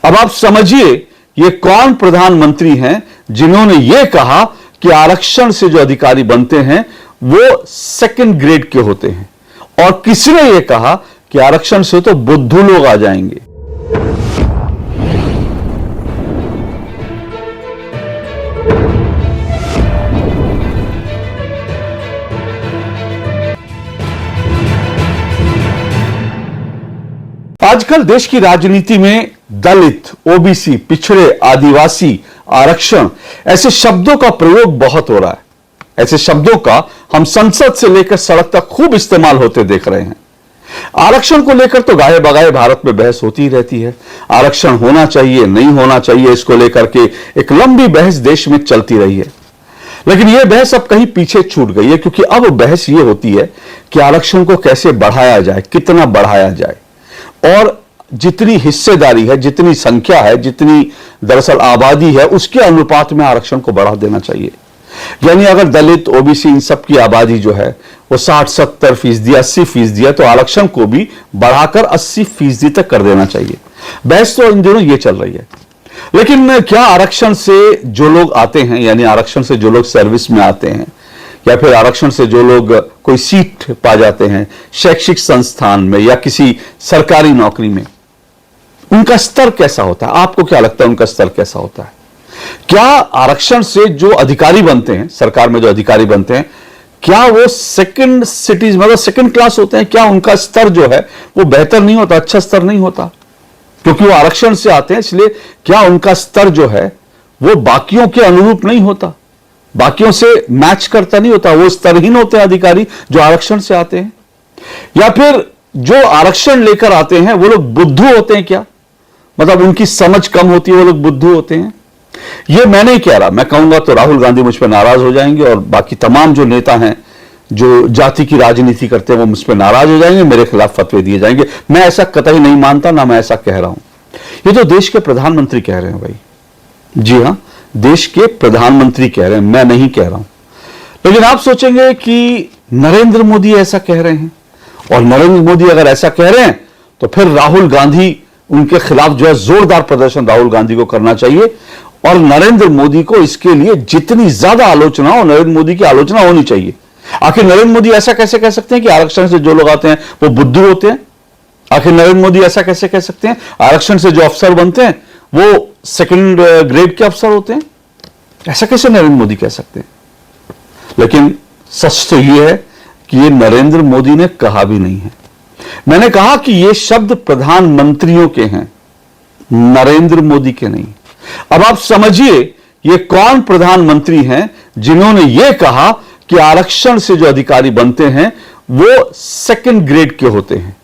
अब आप समझिए ये कौन प्रधानमंत्री हैं जिन्होंने ये कहा कि आरक्षण से जो अधिकारी बनते हैं वो सेकंड ग्रेड के होते हैं, और किसने ये कहा कि आरक्षण से तो बुद्धू लोग आ जाएंगे। आजकल देश की राजनीति में दलित, ओबीसी, पिछड़े, आदिवासी, आरक्षण ऐसे शब्दों का प्रयोग बहुत हो रहा है। ऐसे शब्दों का हम संसद से लेकर सड़क तक खूब इस्तेमाल होते देख रहे हैं। आरक्षण को लेकर तो गाये बगाए भारत में बहस होती ही रहती है। आरक्षण होना चाहिए, नहीं होना चाहिए, इसको लेकर के एक लंबी बहस देश में चलती रही है। लेकिन यह बहस अब कहीं पीछे छूट गई है, क्योंकि अब बहस यह होती है कि आरक्षण को कैसे बढ़ाया जाए, कितना बढ़ाया जाए, और जितनी हिस्सेदारी है, जितनी संख्या है, जितनी दरअसल आबादी है, उसके अनुपात में आरक्षण को बढ़ा देना चाहिए। यानी अगर दलित, ओबीसी, इन सब की आबादी जो है वो 60-70%, 80%, तो आरक्षण को भी बढ़ाकर 80% तक कर देना चाहिए। बहस तो इन दिनों ये चल रही है। लेकिन क्या आरक्षण से जो लोग आते हैं, यानी आरक्षण से जो लोग सर्विस में आते हैं, या फिर आरक्षण से जो लोग कोई सीट पा जाते हैं शैक्षिक संस्थान में या किसी सरकारी नौकरी में, उनका स्तर कैसा होता है? आपको क्या लगता है उनका स्तर कैसा होता है? क्या आरक्षण से जो अधिकारी बनते हैं, सरकार में जो अधिकारी बनते हैं, क्या वो सेकंड सिटीज मतलब सेकंड क्लास होते हैं? क्या उनका स्तर जो है वो बेहतर नहीं होता, अच्छा स्तर नहीं होता? क्योंकि वो आरक्षण से आते हैं, इसलिए क्या उनका स्तर जो है वो बाकियों के अनुरूप नहीं होता, बाकियों से मैच करता नहीं होता? वो स्तरहीन होते हैं अधिकारी जो आरक्षण से आते हैं? या फिर जो आरक्षण लेकर आते हैं वो लोग बुद्धू होते हैं? क्या मतलब उनकी समझ कम होती है, वो लोग बुद्धू होते हैं? ये मैं नहीं कह रहा। मैं कहूंगा तो राहुल गांधी मुझ पर नाराज हो जाएंगे, और बाकी तमाम जो नेता हैं जो जाति की राजनीति करते हैं वो मुझ पर नाराज हो जाएंगे, मेरे खिलाफ फतवे दिए जाएंगे। मैं ऐसा कतई नहीं मानता, ना मैं ऐसा कह रहा हूं। ये तो देश के प्रधानमंत्री कह रहे हैं भाई। जी हां, देश के प्रधानमंत्री कह रहे हैं, मैं नहीं कह रहा हूं। लेकिन आप सोचेंगे कि नरेंद्र मोदी ऐसा कह रहे हैं, और नरेंद्र मोदी अगर ऐसा कह रहे हैं तो फिर राहुल गांधी, उनके खिलाफ जो है जोरदार प्रदर्शन राहुल गांधी को करना चाहिए, और नरेंद्र मोदी को इसके लिए जितनी ज्यादा आलोचना हो, नरेंद्र मोदी की आलोचना होनी चाहिए। आखिर नरेंद्र मोदी ऐसा कैसे कह सकते हैं कि आरक्षण से जो लोग आते हैं वो बुद्धू होते हैं? आखिर नरेंद्र मोदी ऐसा कैसे कह सकते हैं आरक्षण से जो अफसर बनते हैं वो सेकंड ग्रेड के अफसर होते हैं? ऐसा कैसे नरेंद्र मोदी कह सकते हैं? लेकिन सच तो यह है कि ये नरेंद्र मोदी ने कहा भी नहीं है। मैंने कहा कि ये शब्द प्रधानमंत्रियों के हैं, नरेंद्र मोदी के नहीं। अब आप समझिए ये कौन प्रधानमंत्री हैं जिन्होंने ये कहा कि आरक्षण से जो अधिकारी बनते हैं वो सेकंड ग्रेड के होते हैं,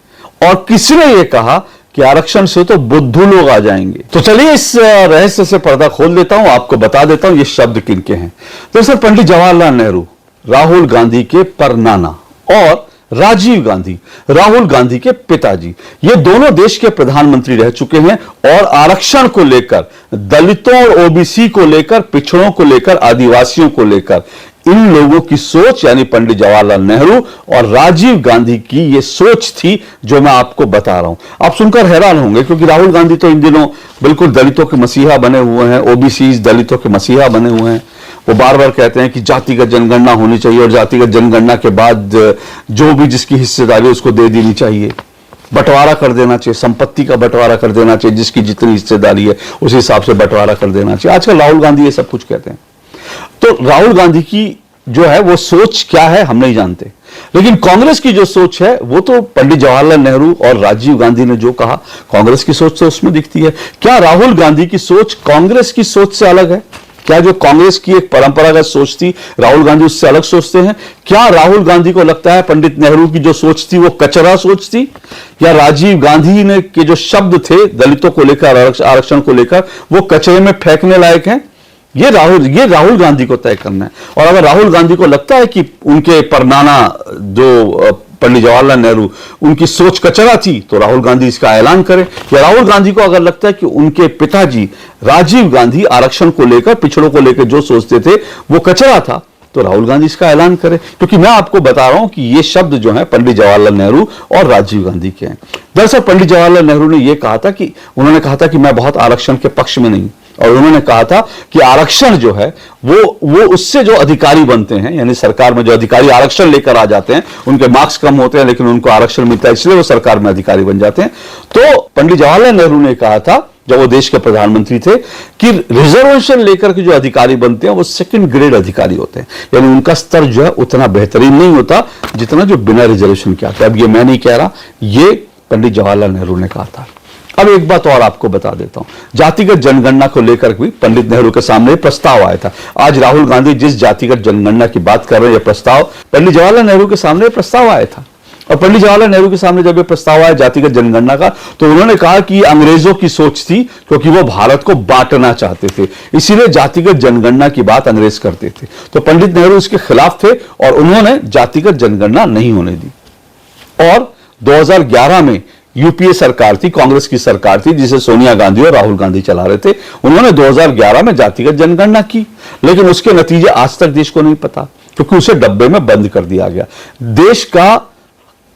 और किसने ये कहा कि आरक्षण से तो बुद्धू लोग आ जाएंगे। तो चलिए इस रहस्य से पर्दा खोल देता हूं, आपको बता देता हूं ये शब्द किनके हैं। दरअसल पंडित जवाहरलाल नेहरू, राहुल गांधी के परनाना, और राजीव गांधी, राहुल गांधी के पिताजी, ये दोनों देश के प्रधानमंत्री रह चुके हैं, और आरक्षण को लेकर, दलितों और ओबीसी को लेकर, पिछड़ों को लेकर, आदिवासियों को लेकर इन लोगों की सोच, यानी पंडित जवाहरलाल नेहरू और राजीव गांधी की ये सोच थी जो मैं आपको बता रहा हूं। आप सुनकर हैरान होंगे, क्योंकि राहुल गांधी तो इन दिनों बिल्कुल दलितों के मसीहा बने हुए हैं, ओबीसी दलितों के मसीहा बने हुए हैं। वो बार बार कहते हैं कि जातिगत जनगणना होनी चाहिए, और जातिगत जनगणना के बाद जो भी जिसकी हिस्सेदारी उसको दे देनी चाहिए, बंटवारा कर देना चाहिए, संपत्ति का बंटवारा कर देना चाहिए, जिसकी जितनी हिस्सेदारी है उस हिसाब से बंटवारा कर देना चाहिए। आजकल राहुल गांधी ये सब कुछ कहते हैं। तो राहुल गांधी की जो है वो सोच क्या है हम नहीं जानते, लेकिन कांग्रेस की जो सोच है वो तो पंडित जवाहरलाल नेहरू और राजीव गांधी ने जो कहा, कांग्रेस की सोच तो उसमें दिखती है। क्या राहुल गांधी की सोच कांग्रेस की सोच से अलग है? क्या जो कांग्रेस की एक परंपरागत सोच थी राहुल गांधी उससे अलग सोचते हैं? क्या राहुल गांधी को लगता है पंडित नेहरू की जो सोच थी वो कचरा सोच थी, या राजीव गांधी ने के जो शब्द थे दलितों को लेकर, आरक्षण को लेकर, वो कचरे में फेंकने लायक हैं? ये राहुल गांधी को तय करना है। और अगर राहुल गांधी को लगता है कि उनके परनाना जो पंडित जवाहरलाल नेहरू, उनकी सोच कचरा थी, तो राहुल गांधी इसका ऐलान करें। या राहुल गांधी को अगर लगता है कि उनके पिताजी राजीव गांधी आरक्षण को लेकर, पिछड़ों को लेकर जो सोचते थे वो कचरा था, तो राहुल गांधी इसका ऐलान करें, क्योंकि मैं आपको बता रहा हूं कि ये शब्द जो है पंडित जवाहरलाल नेहरू और राजीव गांधी के हैं। दरअसल पंडित जवाहरलाल नेहरू ने यह कहा था कि उन्होंने कहा था कि मैं बहुत आरक्षण के पक्ष में नहीं, और उन्होंने कहा था कि आरक्षण जो है वो उससे जो अधिकारी बनते हैं, यानी सरकार में जो अधिकारी आरक्षण लेकर आ जाते हैं, उनके मार्क्स कम होते हैं लेकिन उनको आरक्षण मिलता है, इसलिए वो सरकार में अधिकारी बन जाते हैं। तो पंडित जवाहरलाल नेहरू ने कहा था जब वो देश के प्रधानमंत्री थे कि रिजर्वेशन लेकर के जो अधिकारी बनते हैं वो सेकंड ग्रेड अधिकारी होते हैं, यानी उनका स्तर जो है उतना बेहतरीन नहीं होता जितना जो बिना रिजर्वेशन के आता है। अब ये मैं नहीं कह रहा, ये पंडित जवाहरलाल नेहरू ने कहा था। अब एक बात और आपको बता देता हूं, जातिगत जनगणना को लेकर भी पंडित नेहरू के सामने प्रस्ताव आया था। आज राहुल गांधी जिस जातिगत जनगणना की बात कर रहे हैं, यह प्रस्ताव पंडित जवाहरलाल नेहरू के सामने प्रस्ताव आया था। और पंडित जवाहरलाल नेहरू के सामने जब यह प्रस्ताव आया जातिगत जनगणना का, तो उन्होंने कहा कि ये अंग्रेजों की सोच थी, क्योंकि वो भारत को बांटना चाहते थे, इसीलिए जातिगत जनगणना की बात अंग्रेज करते थे। तो पंडित नेहरू इसके खिलाफ थे और उन्होंने जातिगत जनगणना नहीं होने दी। और 2011 में यूपीए सरकार थी, कांग्रेस की सरकार थी, जिसे सोनिया गांधी और राहुल गांधी चला रहे थे। उन्होंने 2011 में जातिगत जनगणना की, लेकिन उसके नतीजे आज तक देश को नहीं पता, क्योंकि उसे डब्बे में बंद कर दिया गया। देश का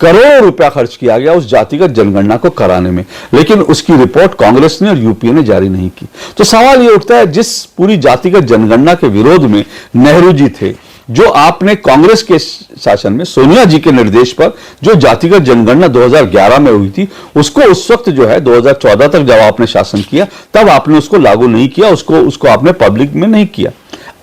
करोड़ों रुपया खर्च किया गया उस जातिगत जनगणना को कराने में, लेकिन उसकी रिपोर्ट कांग्रेस ने और यूपीए ने जारी नहीं की। तो सवाल यह उठता है, जिस पूरी जातिगत जनगणना के विरोध में नेहरू जी थे, जो आपने कांग्रेस के शासन में सोनिया जी के निर्देश पर जो जातिगत जनगणना 2011 में हुई थी, उसको उस वक्त जो है 2014 तक जब आपने शासन किया तब आपने उसको लागू नहीं किया, उसको आपने पब्लिक में नहीं किया।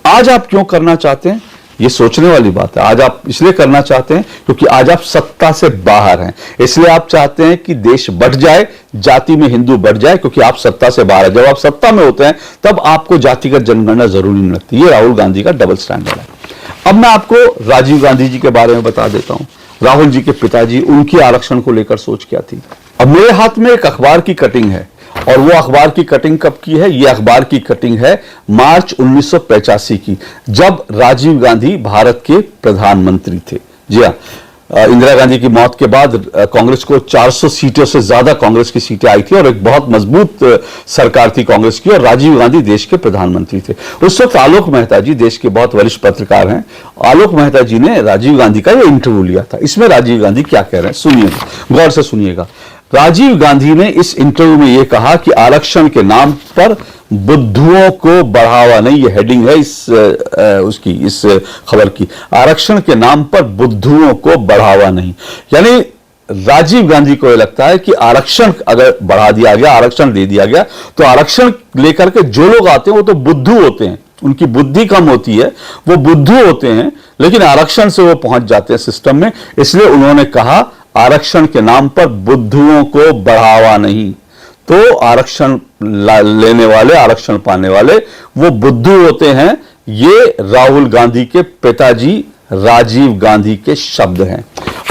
आज आप क्यों करना चाहते हैं, ये सोचने वाली बात है। आज आप इसलिए करना चाहते हैं क्योंकि आज आप सत्ता से बाहर हैं, इसलिए आप चाहते हैं कि देश बढ़ जाए, जाति में हिंदू बढ़ जाए, क्योंकि आप सत्ता से बाहर हैं। जब आप सत्ता में होते हैं तब आपको जातिगत जनगणना जरूरी नहीं लगती। ये राहुल गांधी का डबल स्टैंडर्ड है। अब मैं आपको राजीव गांधी जी के बारे में बता देता हूं। राहुल जी के पिताजी, उनकी आरक्षण को लेकर सोच क्या थी। अब मेरे हाथ में एक अखबार की कटिंग है, और वो अखबार की कटिंग कब की है, ये अखबार की कटिंग है मार्च 1985 की, जब राजीव गांधी भारत के प्रधानमंत्री थे। जी हाँ, इंदिरा गांधी की मौत के बाद कांग्रेस को 400 सीटों से ज्यादा कांग्रेस की सीटें आई थी और एक बहुत मजबूत सरकार थी कांग्रेस की, और राजीव गांधी देश के प्रधानमंत्री थे। उस वक्त आलोक मेहता जी देश के बहुत वरिष्ठ पत्रकार हैं, आलोक मेहता जी ने राजीव गांधी का ये इंटरव्यू लिया था। इसमें राजीव गांधी क्या कह रहे हैं सुनिएगा, गौर से सुनिएगा। राजीव गांधी ने इस इंटरव्यू में यह कहा कि आरक्षण के नाम पर बुद्धुओं को बढ़ावा नहीं, ये हेडिंग है इस खबर की, आरक्षण के नाम पर बुद्धुओं को बढ़ावा नहीं। यानी राजीव गांधी को यह लगता है कि आरक्षण अगर बढ़ा दिया गया, आरक्षण दे दिया गया, तो आरक्षण लेकर के जो लोग आते हैं वो तो बुद्धू होते हैं, उनकी बुद्धि कम होती है, वो बुद्धू होते हैं, लेकिन आरक्षण से वो पहुंच जाते हैं सिस्टम में। इसलिए उन्होंने कहा आरक्षण के नाम पर बुद्धुओं को बढ़ावा नहीं। तो आरक्षण लेने वाले, आरक्षण पाने वाले वो बुद्धू होते हैं। ये राहुल गांधी के पिताजी राजीव गांधी के शब्द हैं।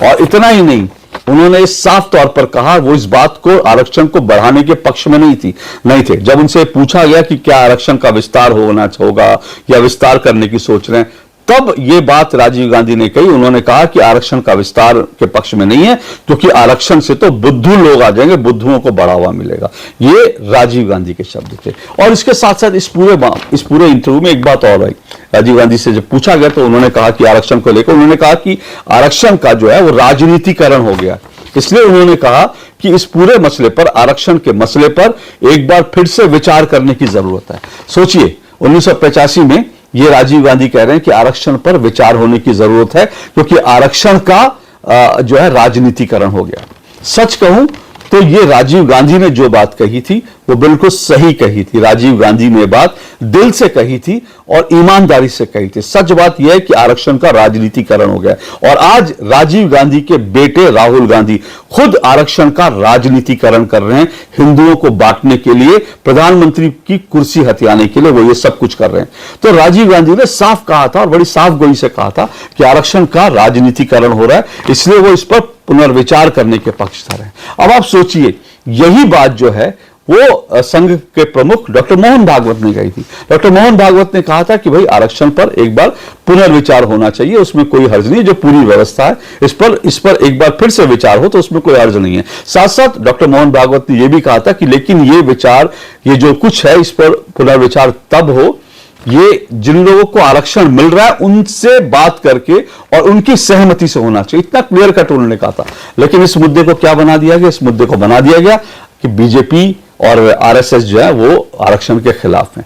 और इतना ही नहीं, उन्होंने साफ तौर पर कहा, वो इस बात को, आरक्षण को बढ़ाने के पक्ष में नहीं थे। जब उनसे पूछा गया कि क्या आरक्षण का विस्तार होगा या विस्तार करने की सोच रहे हैं, तब ये बात राजीव गांधी ने कही। उन्होंने कहा कि आरक्षण का विस्तार के पक्ष में नहीं है, क्योंकि आरक्षण से तो बुद्धू लोग आ जाएंगे, बुद्धुओं को बढ़ावा मिलेगा। ये राजीव गांधी के शब्द थे। और इसके साथ साथ इस पूरे इंटरव्यू में एक बात और आई। राजीव गांधी से जब पूछा गया तो उन्होंने कहा कि आरक्षण को लेकर, उन्होंने कहा कि आरक्षण का जो है वो राजनीतिकरण हो गया, इसलिए उन्होंने कहा कि इस पूरे मसले पर, आरक्षण के मसले पर एक बार फिर से विचार करने की जरूरत है। सोचिए, 1985 में ये राजीव गांधी कह रहे हैं कि आरक्षण पर विचार होने की जरूरत है, क्योंकि आरक्षण का जो है राजनीतिकरण हो गया। सच कहूं तो ये राजीव गांधी ने जो बात कही थी वो बिल्कुल सही कही थी। राजीव गांधी ने बात दिल से कही थी और ईमानदारी से कही थी। सच बात यह है कि आरक्षण का राजनीतिकरण हो गया, और आज राजीव गांधी के बेटे राहुल गांधी खुद आरक्षण का राजनीतिकरण कर रहे हैं। हिंदुओं को बांटने के लिए, प्रधानमंत्री की कुर्सी हथियाने के लिए वो ये सब कुछ कर रहे हैं। तो राजीव गांधी ने साफ कहा था, और बड़ी साफ गोई से कहा था कि आरक्षण का राजनीतिकरण हो रहा है, इसलिए वो इस पर पुनर्विचार करने के पक्षधर हैं। अब आप सोचिए, यही बात जो है वो संघ के प्रमुख डॉक्टर मोहन भागवत ने कही थी। डॉक्टर मोहन भागवत ने कहा था कि भाई आरक्षण पर एक बार पुनर्विचार होना चाहिए, उसमें कोई हर्ज नहीं है। जो पूरी व्यवस्था है इस पर एक बार फिर से विचार हो तो उसमें कोई हर्ज नहीं है। साथ साथ डॉक्टर मोहन भागवत ने यह भी कहा था कि लेकिन ये विचार, ये जो कुछ है, इस पर पुनर्विचार तब हो ये जिन लोगों को आरक्षण मिल रहा है उनसे बात करके और उनकी सहमति से होना चाहिए। इतना क्लियर कट उन्होंने कहा था। लेकिन इस मुद्दे को क्या बना दिया गया? इस मुद्दे को बना दिया गया कि बीजेपी और आरएसएस जो है वो आरक्षण के खिलाफ हैं।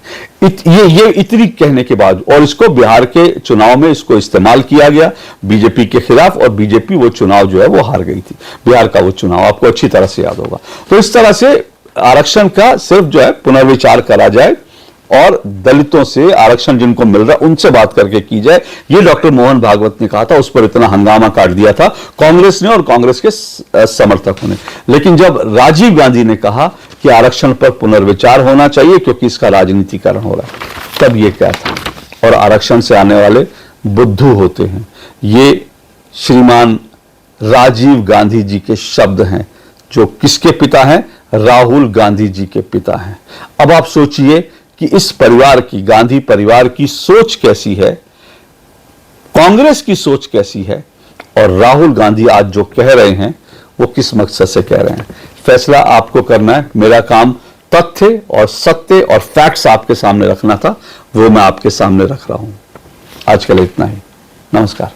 ये इतनी कहने के बाद, और इसको बिहार के चुनाव में इसको इस्तेमाल किया गया बीजेपी के खिलाफ, और बीजेपी वो चुनाव जो है वो हार गई थी। बिहार का वो चुनाव आपको अच्छी तरह से याद होगा। तो इस तरह से आरक्षण का सिर्फ जो है पुनर्विचार करा जाए और दलितों से आरक्षण जिनको मिल रहा है उनसे बात करके की जाए, ये डॉक्टर मोहन भागवत ने कहा था। उस पर इतना हंगामा काट दिया था कांग्रेस ने और कांग्रेस के समर्थकों ने। लेकिन जब राजीव गांधी ने कहा कि आरक्षण पर पुनर्विचार होना चाहिए क्योंकि इसका राजनीतिकरण हो रहा है, तब ये क्या था? और आरक्षण से आने वाले बुद्धू होते हैं। ये श्रीमान राजीव गांधी जी के शब्द हैं, जो किसके पिता हैं? राहुल गांधी जी के पिता हैं। अब आप सोचिए कि इस परिवार की, गांधी परिवार की सोच कैसी है, कांग्रेस की सोच कैसी है, और राहुल गांधी आज जो कह रहे हैं वो किस मकसद से कह रहे हैं। फैसला आपको करना है। मेरा काम तथ्य और सत्य और फैक्ट्स आपके सामने रखना था, वो मैं आपके सामने रख रहा हूं। आज के लिए इतना ही। नमस्कार।